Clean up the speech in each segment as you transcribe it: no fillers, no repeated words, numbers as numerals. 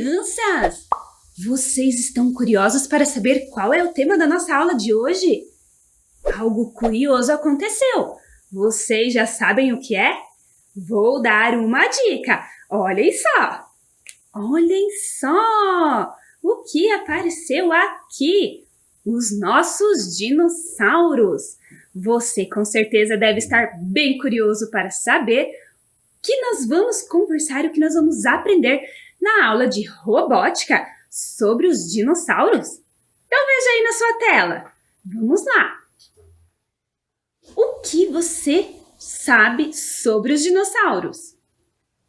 Crianças, vocês estão curiosos para saber qual é o tema da nossa aula de hoje? Algo curioso aconteceu. Vocês já sabem o que é? Vou dar uma dica. Olhem só! Olhem só! O que apareceu aqui? Os nossos dinossauros. Você com certeza deve estar bem curioso para saber que nós vamos conversar e o que nós vamos aprender na aula de robótica sobre os dinossauros. Então veja aí na sua tela. Vamos lá. O que você sabe sobre os dinossauros?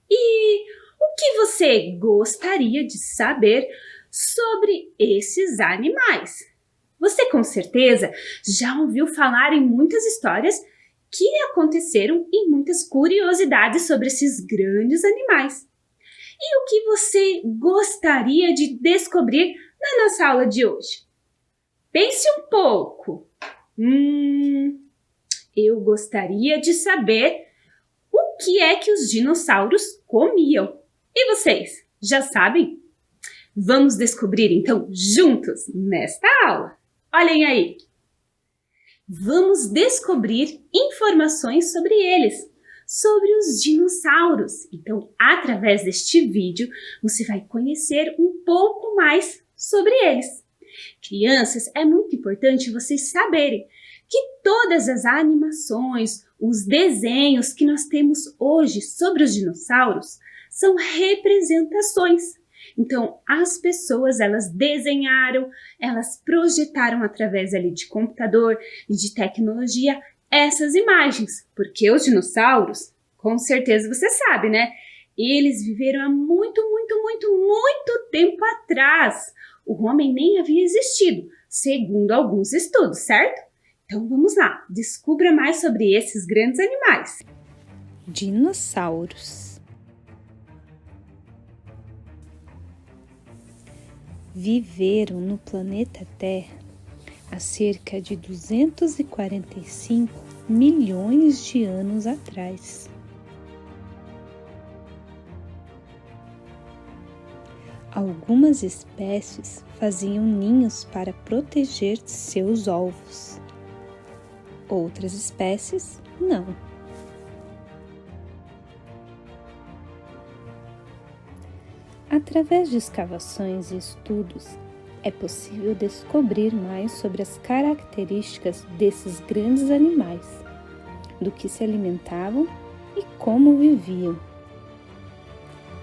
E o que você gostaria de saber sobre esses animais? Você com certeza já ouviu falar em muitas histórias que aconteceram e muitas curiosidades sobre esses grandes animais. E o que você gostaria de descobrir na nossa aula de hoje? Pense um pouco. Eu gostaria de saber o que é que os dinossauros comiam. E vocês, já sabem? Vamos descobrir então juntos nesta aula. Olhem aí! Vamos descobrir informações sobre eles, sobre os dinossauros. Então, através deste vídeo, você vai conhecer um pouco mais sobre eles. Crianças, é muito importante vocês saberem que todas as animações, os desenhos que nós temos hoje sobre os dinossauros são representações. Então, as pessoas, elas desenharam, elas projetaram através ali de computador e de tecnologia essas imagens, porque os dinossauros, com certeza você sabe, né? Eles viveram há muito tempo atrás. O homem nem havia existido, segundo alguns estudos, certo? Então vamos lá, descubra mais sobre esses grandes animais. Dinossauros. Viveram no planeta Terra há cerca de 245 milhões de anos atrás. Algumas espécies faziam ninhos para proteger seus ovos. Outras espécies não. Através de escavações e estudos, é possível descobrir mais sobre as características desses grandes animais, do que se alimentavam e como viviam.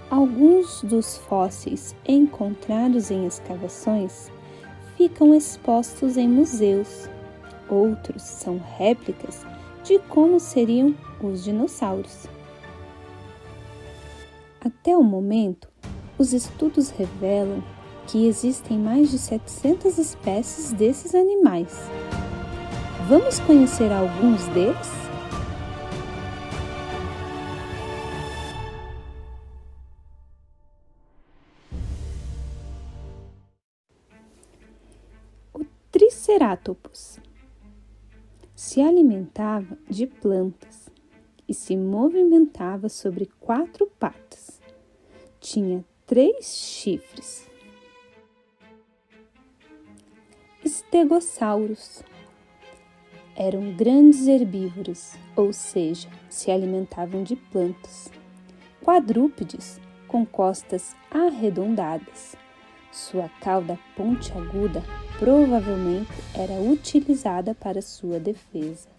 Alguns dos fósseis encontrados em escavações ficam expostos em museus, outros são réplicas de como seriam os dinossauros. Até o momento, os estudos revelam que existem mais de 700 espécies desses animais. Vamos conhecer alguns deles? O Triceratopos se alimentava de plantas e se movimentava sobre 4 patas. Tinha 3 chifres. Estegossauros eram grandes herbívoros, ou seja, se alimentavam de plantas. Quadrúpedes com costas arredondadas. Sua cauda pontiaguda provavelmente era utilizada para sua defesa.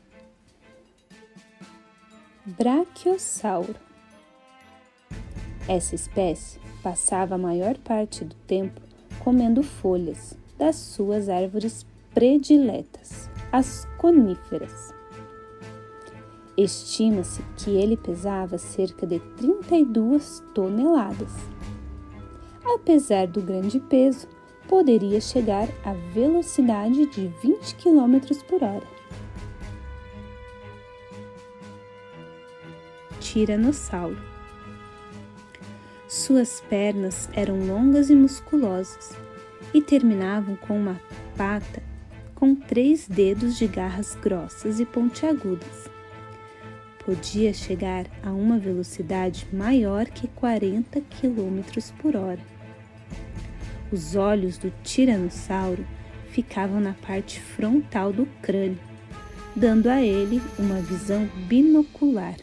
Brachiosauro. Essa espécie passava a maior parte do tempo comendo folhas das suas árvores prediletas, as coníferas. Estima-se que ele pesava cerca de 32 toneladas. Apesar do grande peso, poderia chegar à velocidade de 20 km por hora. Tiranossauro. Suas pernas eram longas e musculosas e terminavam com uma pata com 3 dedos de garras grossas e pontiagudas. Podia chegar a uma velocidade maior que 40 km por hora. Os olhos do tiranossauro ficavam na parte frontal do crânio, dando a ele uma visão binocular.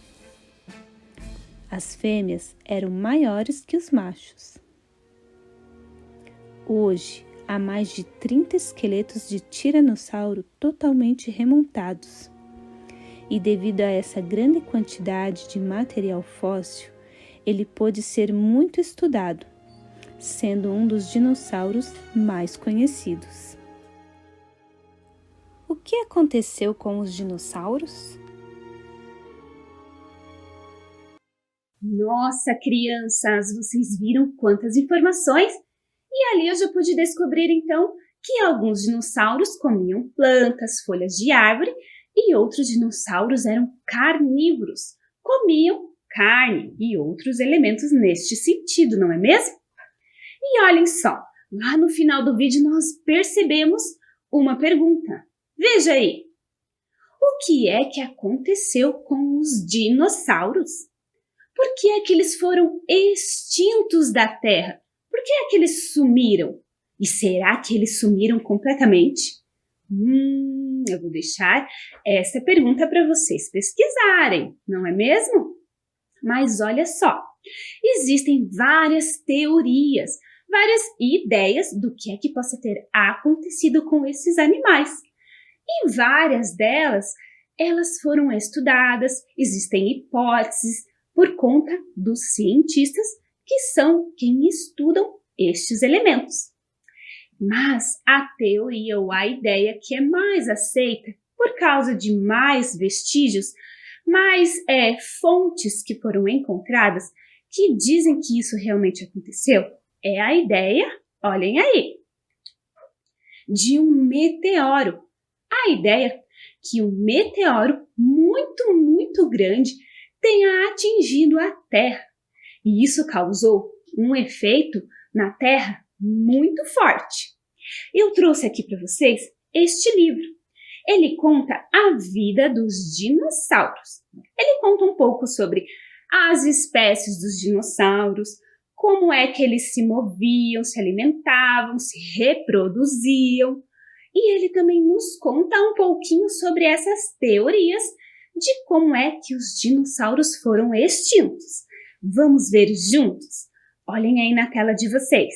As fêmeas eram maiores que os machos. Hoje, há mais de 30 esqueletos de tiranossauro totalmente remontados. E devido a essa grande quantidade de material fóssil, ele pôde ser muito estudado, sendo um dos dinossauros mais conhecidos. O que aconteceu com os dinossauros? Nossa, crianças, vocês viram quantas informações? E ali eu já pude descobrir, então, que alguns dinossauros comiam plantas, folhas de árvore e outros dinossauros eram carnívoros, comiam carne e outros elementos neste sentido, não é mesmo? E olhem só, lá no final do vídeo nós percebemos uma pergunta. Veja aí, o que é que aconteceu com os dinossauros? Por que é que eles foram extintos da Terra? Por que é que eles sumiram? E será que eles sumiram completamente? Eu vou deixar essa pergunta para vocês pesquisarem, não é mesmo? Mas olha só, existem várias teorias, várias ideias do que é que possa ter acontecido com esses animais. E várias delas, elas foram estudadas, existem hipóteses por conta dos cientistas que são quem estudam estes elementos. Mas a teoria ou a ideia que é mais aceita, por causa de mais vestígios, mais fontes que foram encontradas, que dizem que isso realmente aconteceu, é a ideia, olhem aí, de um meteoro. A ideia que um meteoro muito, muito grande tenha atingido a Terra. E isso causou um efeito na Terra muito forte. Eu trouxe aqui para vocês este livro. Ele conta a vida dos dinossauros. Ele conta um pouco sobre as espécies dos dinossauros, como é que eles se moviam, se alimentavam, se reproduziam. E ele também nos conta um pouquinho sobre essas teorias de como é que os dinossauros foram extintos. Vamos ver juntos? Olhem aí na tela de vocês.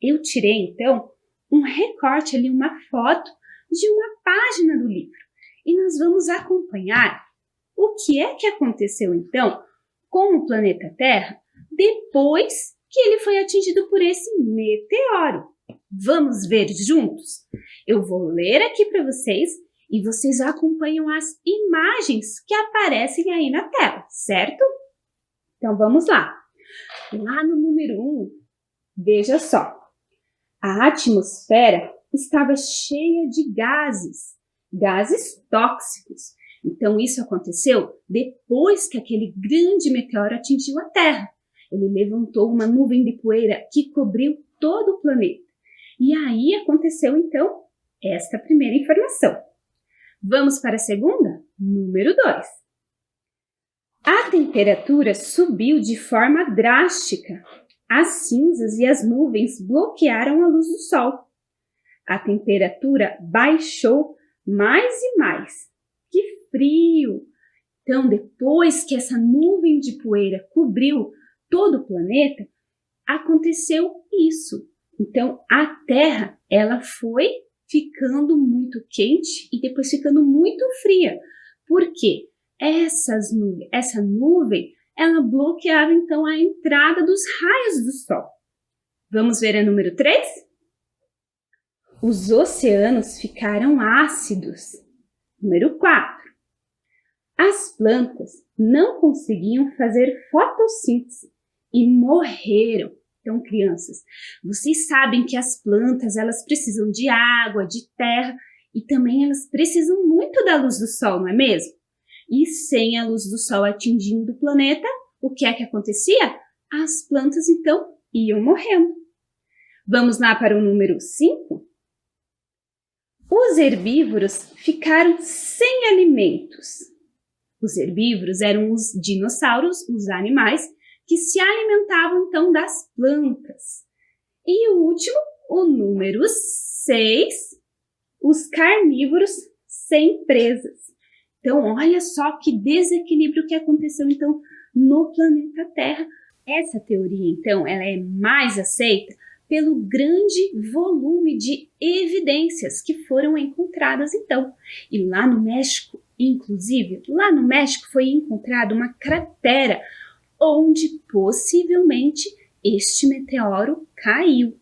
Eu tirei, então, um recorte ali, uma foto de uma página do livro. E nós vamos acompanhar o que é que aconteceu, então, com o planeta Terra depois que ele foi atingido por esse meteoro. Vamos ver juntos? Eu vou ler aqui para vocês e vocês acompanham as imagens que aparecem aí na tela, certo? Então vamos lá. Lá no número 1, veja só. A atmosfera estava cheia de gases tóxicos. Então isso aconteceu depois que aquele grande meteoro atingiu a Terra. Ele levantou uma nuvem de poeira que cobriu todo o planeta. E aí aconteceu então esta primeira informação. Vamos para a segunda? Número 2. A temperatura subiu de forma drástica. As cinzas e as nuvens bloquearam a luz do sol. A temperatura baixou mais e mais. Que frio! Então, depois que essa nuvem de poeira cobriu todo o planeta, aconteceu isso. Então, a Terra, ela foi ficando muito quente e depois ficando muito fria. Por quê? Essa nuvem, ela bloqueava então a entrada dos raios do Sol. Vamos ver a número 3? Os oceanos ficaram ácidos. Número 4. As plantas não conseguiam fazer fotossíntese e morreram. Então, crianças, vocês sabem que as plantas, elas precisam de água, de terra e também elas precisam muito da luz do sol, não é mesmo? E sem a luz do sol atingindo o planeta, o que é que acontecia? As plantas, então, iam morrendo. Vamos lá para o número 5? Os herbívoros ficaram sem alimentos. Os herbívoros eram os dinossauros, os animais, que se alimentavam então das plantas. E o último, O número 6, os carnívoros sem presas. Então, olha só que desequilíbrio que aconteceu, então, no planeta Terra. Essa teoria, então, ela é mais aceita pelo grande volume de evidências que foram encontradas, então. E lá no México, inclusive, lá no México foi encontrada uma cratera onde possivelmente este meteoro caiu.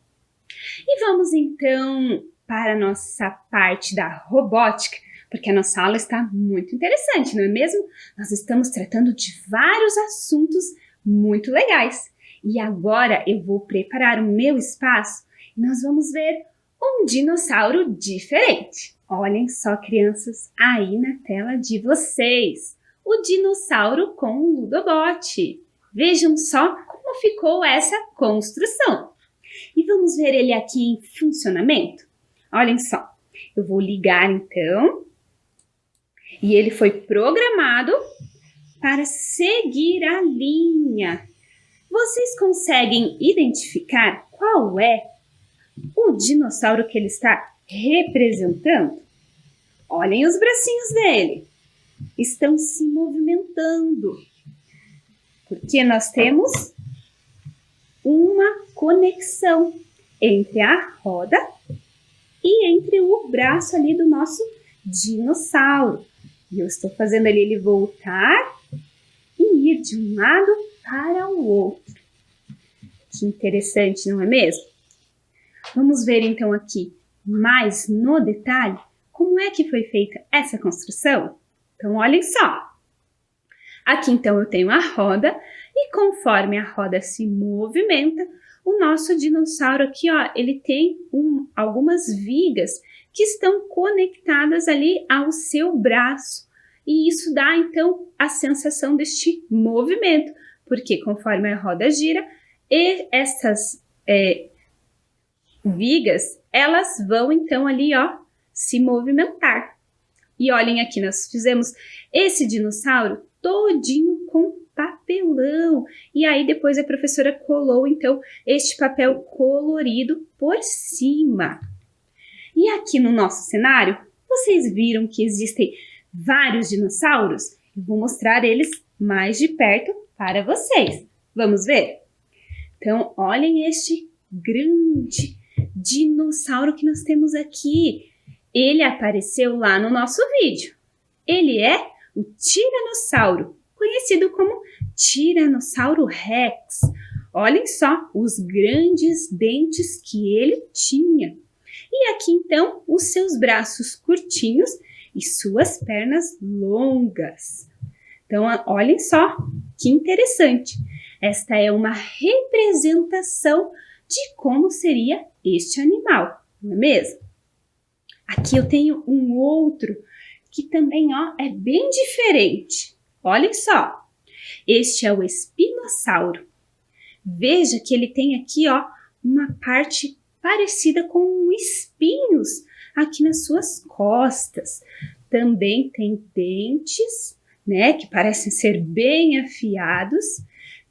E vamos então para a nossa parte da robótica, porque a nossa aula está muito interessante, não é mesmo? Nós estamos tratando de vários assuntos muito legais. E agora eu vou preparar o meu espaço e nós vamos ver um dinossauro diferente. Olhem só, crianças, aí na tela de vocês, o dinossauro com o Ludobot. Vejam só como ficou essa construção. E vamos ver ele aqui em funcionamento? Olhem só, eu vou ligar então, e ele foi programado para seguir a linha. Vocês conseguem identificar qual é o dinossauro que ele está representando? Olhem os bracinhos dele, estão se movimentando, porque nós temos uma conexão entre a roda e entre o braço ali do nosso dinossauro. E eu estou fazendo ele voltar e ir de um lado para o outro. Que interessante, não é mesmo? Vamos ver então aqui mais no detalhe como é que foi feita essa construção. Então, olhem só. Aqui então eu tenho a roda e conforme a roda se movimenta, o nosso dinossauro aqui, ó, ele tem algumas vigas que estão conectadas ali ao seu braço. E isso dá então a sensação deste movimento, porque conforme a roda gira, essas vigas, elas vão então ali, ó, se movimentar. E olhem aqui, nós fizemos esse dinossauro todinho com papelão. E aí depois a professora colou então este papel colorido por cima. E aqui no nosso cenário, vocês viram que existem vários dinossauros? Eu vou mostrar eles mais de perto para vocês. Vamos ver? Então, olhem este grande dinossauro que nós temos aqui. Ele apareceu lá no nosso vídeo. Ele é o Tiranossauro, conhecido como Tiranossauro Rex. Olhem só os grandes dentes que ele tinha. E aqui então os seus braços curtinhos e suas pernas longas. Então olhem só que interessante. Esta é uma representação de como seria este animal, não é mesmo? Aqui eu tenho um outro que também, ó, é bem diferente. Olhem só. Este é o espinossauro. Veja que ele tem aqui, ó, uma parte parecida com espinhos aqui nas suas costas. Também tem dentes, né, que parecem ser bem afiados.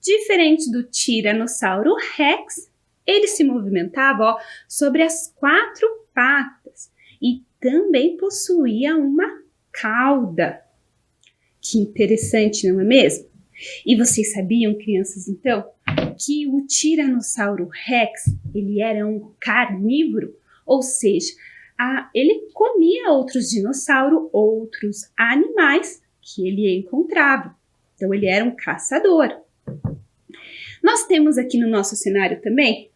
Diferente do Tiranossauro Rex, ele se movimentava, ó, sobre as 4 patas e também possuía uma cauda. Que interessante, não é mesmo? E vocês sabiam, crianças, então, que o Tiranossauro Rex, ele era um carnívoro, ou seja, ele comia outros dinossauros, outros animais que ele encontrava. Então, ele era um caçador. Nós temos aqui no nosso cenário também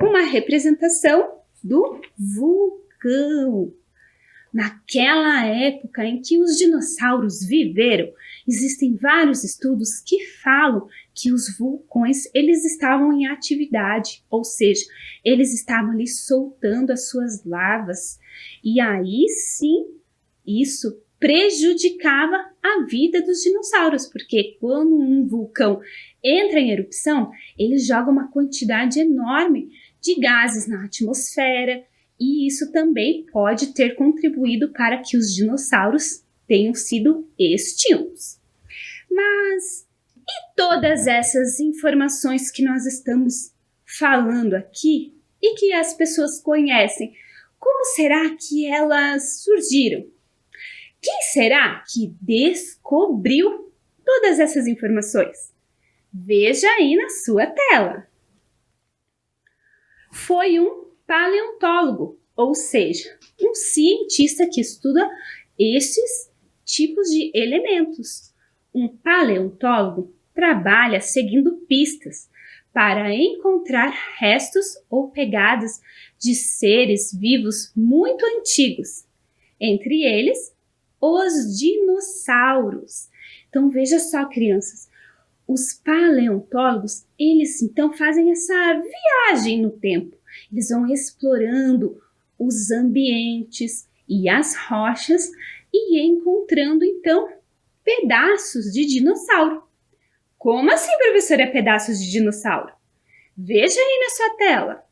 uma representação do vulcão. Naquela época em que os dinossauros viveram, existem vários estudos que falam que os vulcões eles estavam em atividade, ou seja, eles estavam ali soltando as suas lavas. E aí sim, isso prejudicava a vida dos dinossauros, porque quando um vulcão entra em erupção, ele joga uma quantidade enorme de gases na atmosfera, e isso também pode ter contribuído para que os dinossauros tenham sido extintos. Mas e todas essas informações que nós estamos falando aqui, e que as pessoas conhecem, como será que elas surgiram? Quem será que descobriu todas essas informações? Veja aí na sua tela. Foi um paleontólogo, ou seja, um cientista que estuda estes tipos de elementos. Um paleontólogo trabalha seguindo pistas para encontrar restos ou pegadas de seres vivos muito antigos, entre eles os dinossauros. Então veja só, crianças, os paleontólogos, eles então fazem essa viagem no tempo. Eles vão explorando os ambientes e as rochas e encontrando então pedaços de dinossauro. Como assim, professora, pedaços de dinossauro? Veja aí na sua tela.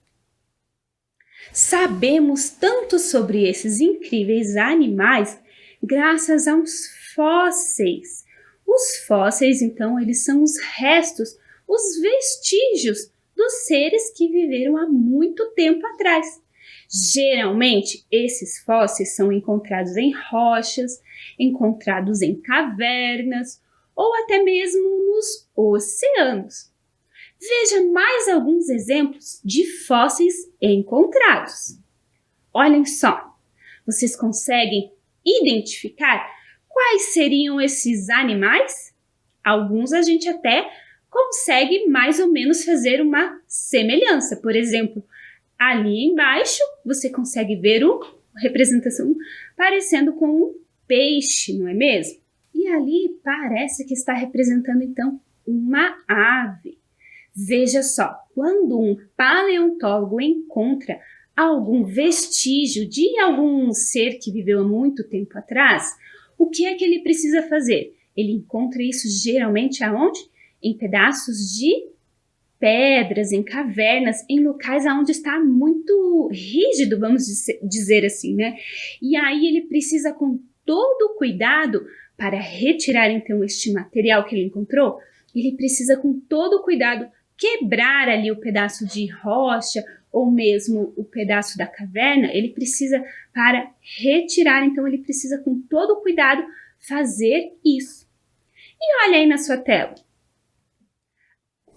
Sabemos tanto sobre esses incríveis animais graças aos fósseis. Os fósseis, então, eles são os restos, os vestígios dos seres que viveram há muito tempo atrás. Geralmente, esses fósseis são encontrados em rochas, encontrados em cavernas ou até mesmo nos oceanos. Veja mais alguns exemplos de fósseis encontrados. Olhem só, vocês conseguem identificar quais seriam esses animais? Alguns a gente até consegue mais ou menos fazer uma semelhança. Por exemplo, ali embaixo você consegue ver a representação parecendo com um peixe, não é mesmo? E ali parece que está representando então uma ave. Veja só, quando um paleontólogo encontra algum vestígio de algum ser que viveu há muito tempo atrás, o que é que ele precisa fazer? Ele encontra isso geralmente aonde? Em pedaços de pedras, em cavernas, em locais onde está muito rígido, vamos dizer assim, né? E aí ele precisa com todo cuidado para retirar então este material que ele encontrou, ele precisa com todo cuidado quebrar ali o pedaço de rocha ou mesmo o pedaço da caverna. Ele precisa, para retirar, então ele precisa com todo cuidado fazer isso. E olha aí na sua tela.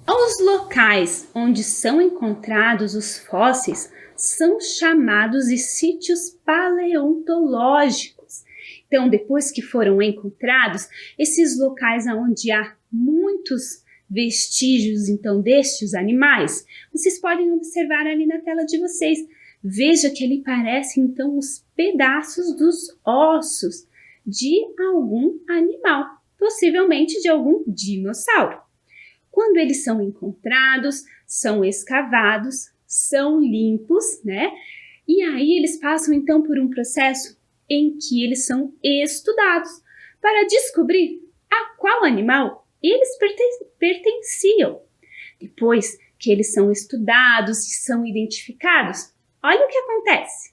Os locais onde são encontrados os fósseis são chamados de sítios paleontológicos. Então, depois que foram encontrados, esses locais onde há muitos vestígios, então, destes animais, vocês podem observar ali na tela de vocês. Veja que ali parecem, então, os pedaços dos ossos de algum animal, possivelmente de algum dinossauro. Quando eles são encontrados, são escavados, são limpos, né? E aí eles passam então por um processo em que eles são estudados para descobrir a qual animal eles pertenciam. Depois que eles são estudados e são identificados, olha o que acontece.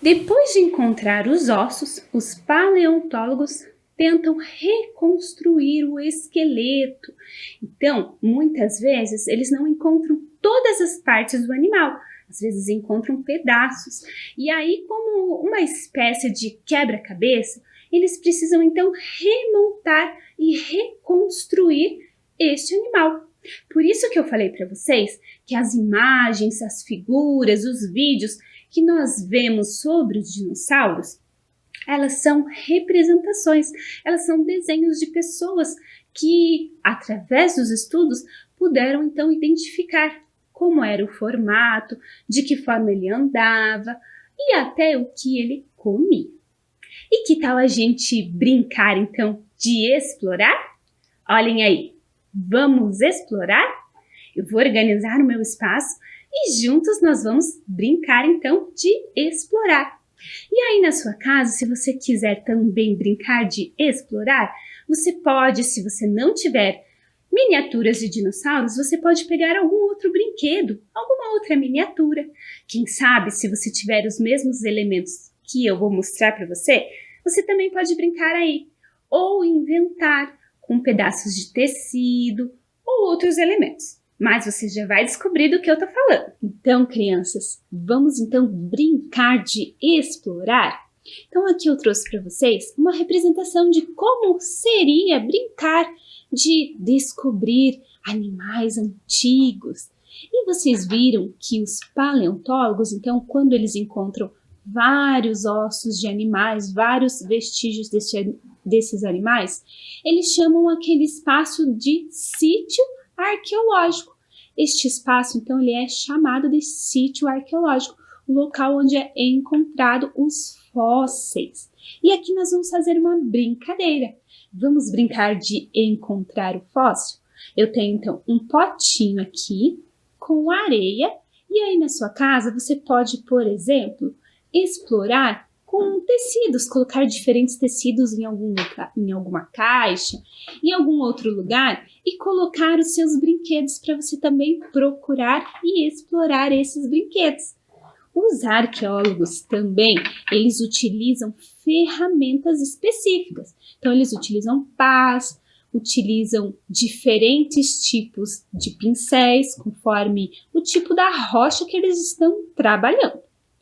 Depois de encontrar os ossos, os paleontólogos tentam reconstruir o esqueleto. Então, muitas vezes, eles não encontram todas as partes do animal. Às vezes encontram pedaços. E aí, como uma espécie de quebra-cabeça, eles precisam então remontar e reconstruir este animal. Por isso que eu falei para vocês que as imagens, as figuras, os vídeos que nós vemos sobre os dinossauros, elas são representações, elas são desenhos de pessoas que, através dos estudos, puderam então identificar como era o formato, de que forma ele andava e até o que ele comia. E que tal a gente brincar então de explorar? Olhem aí, vamos explorar? Eu vou organizar o meu espaço e juntos nós vamos brincar então de explorar. E aí na sua casa, se você quiser também brincar de explorar, você pode, se você não tiver miniaturas de dinossauros, você pode pegar algum outro brinquedo, alguma outra miniatura. Quem sabe, se você tiver os mesmos elementos que eu vou mostrar para você, você também pode brincar aí. Ou inventar com pedaços de tecido ou outros elementos. Mas você já vai descobrir do que eu tô falando. Então, crianças, vamos então brincar de explorar? Então aqui eu trouxe para vocês uma representação de como seria brincar de descobrir animais antigos. E vocês viram que os paleontólogos, então, quando eles encontram vários ossos de animais, vários vestígios desses animais, eles chamam aquele espaço de sítio arqueológico. Este espaço, então, ele é chamado de sítio arqueológico, o local onde é encontrado os fósseis. E aqui nós vamos fazer uma brincadeira. Vamos brincar de encontrar o fóssil? Eu tenho, então, um potinho aqui com areia, e aí na sua casa você pode, por exemplo, explorar com tecidos, colocar diferentes tecidos em algum lugar, em alguma caixa, em algum outro lugar, e colocar os seus brinquedos para você também procurar e explorar esses brinquedos. Os arqueólogos também, eles utilizam ferramentas específicas. Então, eles utilizam pás, utilizam diferentes tipos de pincéis, conforme o tipo da rocha que eles estão trabalhando.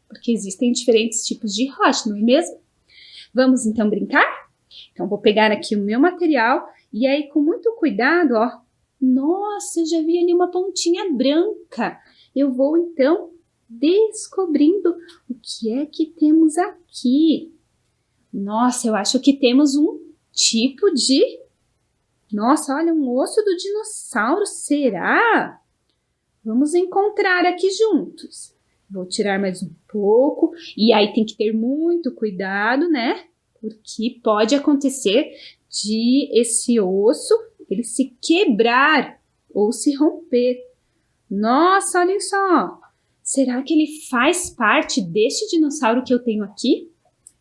Porque existem diferentes tipos de rocha, não é mesmo? Vamos então brincar? Então, vou pegar aqui o meu material e aí, com muito cuidado, ó. Nossa, eu já vi ali uma pontinha branca. Eu vou então descobrindo o que é que temos aqui. Nossa, eu acho que temos um tipo de... Nossa, olha, um osso do dinossauro, será? Vamos encontrar aqui juntos. Vou tirar mais um pouco, e aí tem que ter muito cuidado, né? Porque pode acontecer de esse osso, ele se quebrar ou se romper. Nossa, olhem só! Será que ele faz parte deste dinossauro que eu tenho aqui?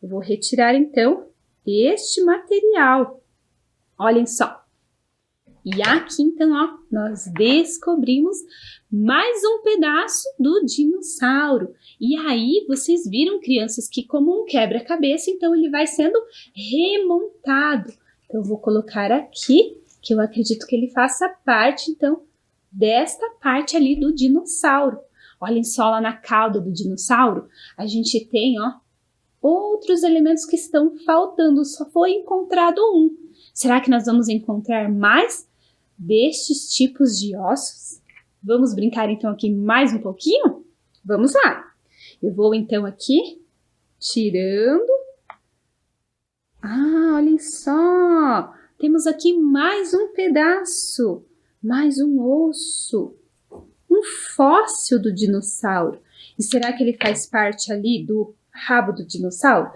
Eu vou retirar, então, este material. Olhem só. E aqui, então, ó, nós descobrimos mais um pedaço do dinossauro. E aí, vocês viram, crianças, que como um quebra-cabeça, então ele vai sendo remontado. Então, eu vou colocar aqui, que eu acredito que ele faça parte, então, desta parte ali do dinossauro. Olhem só lá na cauda do dinossauro, a gente tem, ó, outros elementos que estão faltando, só foi encontrado um. Será que nós vamos encontrar mais destes tipos de ossos? Vamos brincar então aqui mais um pouquinho? Vamos lá! Eu vou então aqui tirando. Ah, olhem só! Temos aqui mais um pedaço, mais um osso, um fóssil do dinossauro. E será que ele faz parte ali do rabo do dinossauro?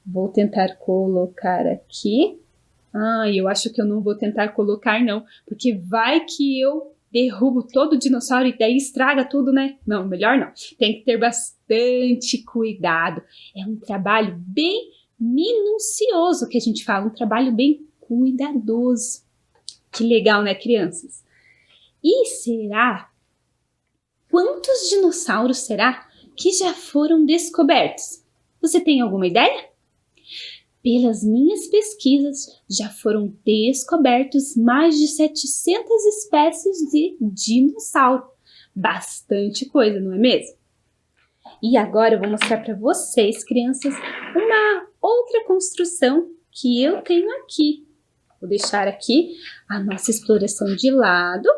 Vou tentar colocar aqui. Ah, eu acho que eu não vou tentar colocar não, porque vai que eu derrubo todo o dinossauro e daí estraga tudo, né? Não, melhor não. Tem que ter bastante cuidado. É um trabalho bem minucioso que a gente fala, um trabalho bem cuidadoso. Que legal, né, crianças? E será? Quantos dinossauros será que já foram descobertos? Você tem alguma ideia? Pelas minhas pesquisas, já foram descobertos mais de 700 espécies de dinossauro. Bastante coisa, não é mesmo? E agora eu vou mostrar para vocês, crianças, uma outra construção que eu tenho aqui. Vou deixar aqui a nossa exploração de lado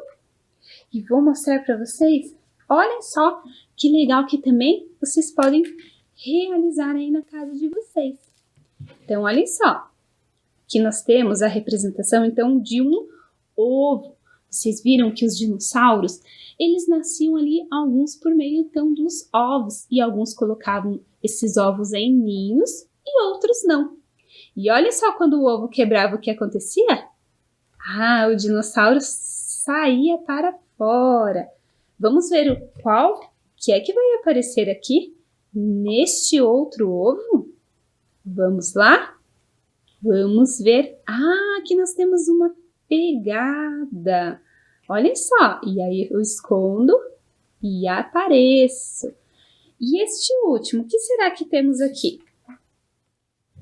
e vou mostrar para vocês. Olhem só que legal que também vocês podem realizar aí na casa de vocês. Então, olhem só, aqui nós temos a representação, então, de um ovo. Vocês viram que os dinossauros, eles nasciam ali, alguns por meio, então, dos ovos. E alguns colocavam esses ovos em ninhos e outros não. E olha só quando o ovo quebrava, o que acontecia? Ah, o dinossauro saía para fora. Vamos ver qual que é que vai aparecer aqui neste outro ovo? Vamos lá? Vamos ver. Ah, aqui nós temos uma pegada. Olhem só. E aí eu escondo e apareço. E este último, o que será que temos aqui?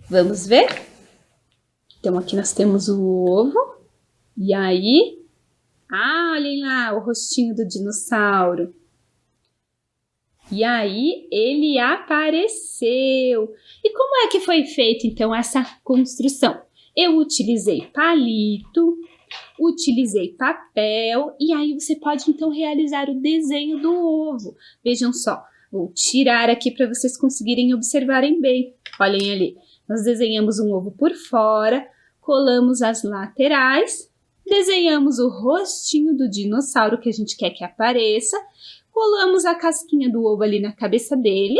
Vamos ver? Então, aqui nós temos o ovo. E aí, Ah, olhem lá o rostinho do dinossauro. E aí ele apareceu. E como é que foi feita então essa construção? Eu utilizei palito, utilizei papel e aí você pode então realizar o desenho do ovo. Vejam só, vou tirar aqui para vocês conseguirem observarem bem. Olhem ali, nós desenhamos um ovo por fora, colamos as laterais, desenhamos o rostinho do dinossauro que a gente quer que apareça, colamos a casquinha do ovo ali na cabeça dele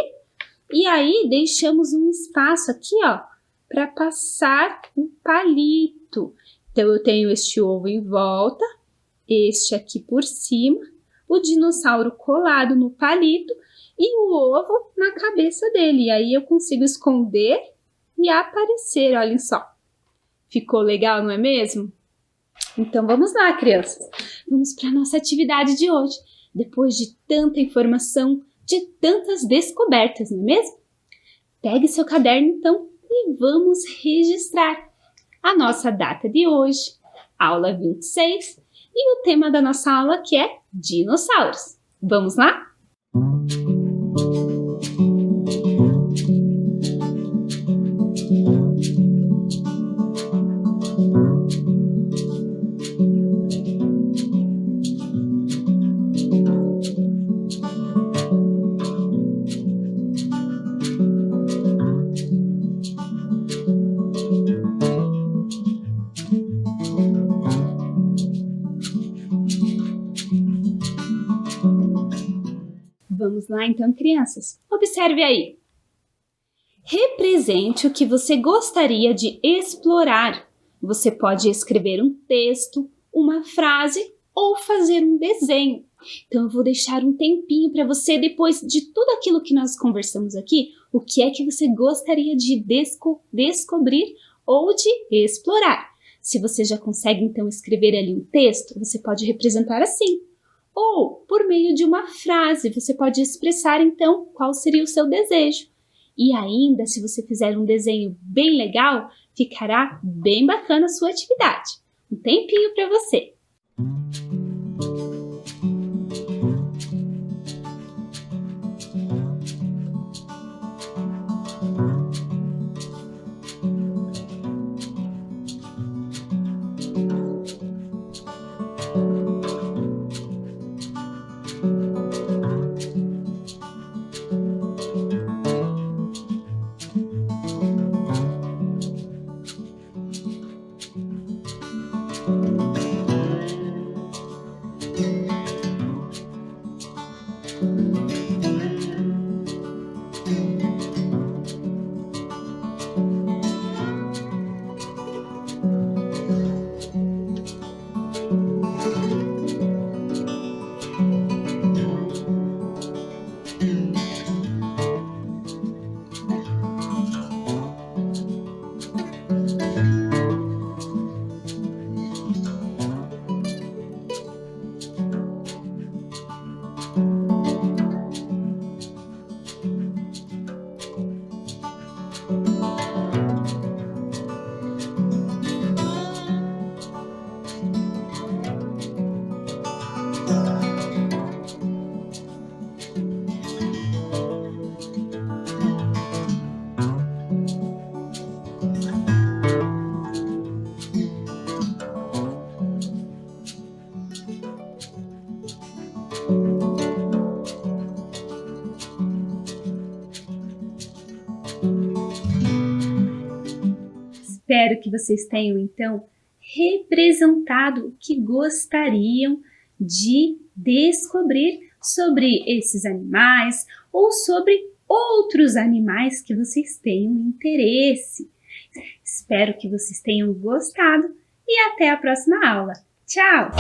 e aí deixamos um espaço aqui, ó, para passar um palito. Então, eu tenho este ovo em volta, este aqui por cima, o dinossauro colado no palito e o ovo na cabeça dele. E aí eu consigo esconder e aparecer, olhem só. Ficou legal, não é mesmo? Então, vamos lá, crianças. Vamos para a nossa atividade de hoje. Depois de tanta informação, de tantas descobertas, não é mesmo? Pegue seu caderno, então, e vamos registrar a nossa data de hoje, aula 26, e o tema da nossa aula que é dinossauros. Vamos lá? Vamos lá então, crianças. Observe aí. Represente o que você gostaria de explorar. Você pode escrever um texto, uma frase ou fazer um desenho. Então, eu vou deixar um tempinho para você, depois de tudo aquilo que nós conversamos aqui, o que é que você gostaria de descobrir ou de explorar. Se você já consegue, então, escrever ali um texto, você pode representar assim. Ou, por meio de uma frase, você pode expressar, então, qual seria o seu desejo. E ainda, se você fizer um desenho bem legal, ficará bem bacana a sua atividade. Um tempinho para você. Espero que vocês tenham, então, representado o que gostariam de descobrir sobre esses animais ou sobre outros animais que vocês tenham interesse. Espero que vocês tenham gostado e até a próxima aula. Tchau!